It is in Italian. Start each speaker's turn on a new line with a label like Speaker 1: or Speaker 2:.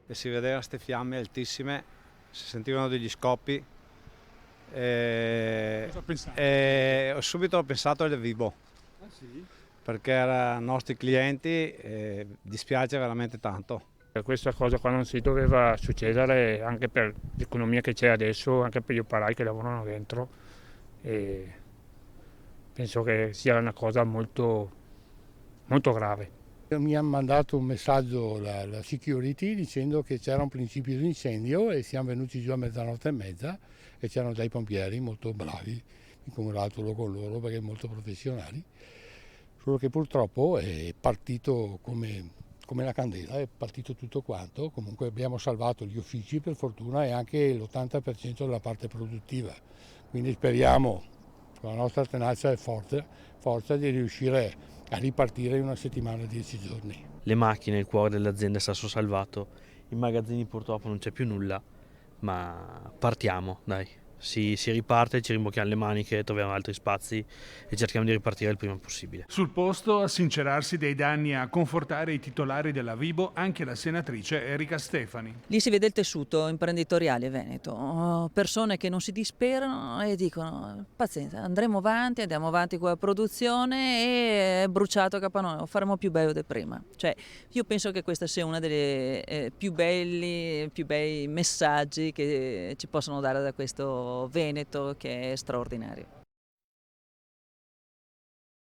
Speaker 1: e si vedevano queste fiamme altissime, si sentivano degli scoppi
Speaker 2: Cosa pensate?
Speaker 1: e subito ho pensato alle Vibo,
Speaker 2: Ah sì?
Speaker 1: perché erano nostri clienti e dispiace veramente tanto.
Speaker 3: Questa cosa qua non si doveva succedere anche per l'economia che c'è adesso, anche per gli operai che lavorano dentro, e penso che sia una cosa molto, molto grave.
Speaker 4: Mi hanno mandato un messaggio la security dicendo che c'era un principio di incendio e siamo venuti giù a mezzanotte e mezza e c'erano già i pompieri molto bravi, mi congratulo con loro perché molto professionali, solo che purtroppo è partito come la candela, è partito tutto quanto. Comunque abbiamo salvato gli uffici per fortuna e anche l'80% della parte produttiva, quindi speriamo con la nostra tenacia e forza di riuscire a ripartire in una settimana, 10 giorni.
Speaker 5: Le macchine, il cuore dell'azienda è stato salvato, in magazzini purtroppo non c'è più nulla, ma partiamo, dai. Si riparte, ci rimbocchiamo le maniche, troviamo altri spazi e cerchiamo di ripartire il prima possibile.
Speaker 2: Sul posto a sincerarsi dei danni e a confortare i titolari della Vibo anche la senatrice Erika Stefani.
Speaker 6: Lì si vede il tessuto imprenditoriale veneto, persone che non si disperano e dicono pazienza, andiamo avanti con la produzione e è bruciato capannone, lo faremo più bello di prima. Cioè, io penso che questa sia una delle più bei messaggi che ci possono dare da questo Veneto che è straordinario.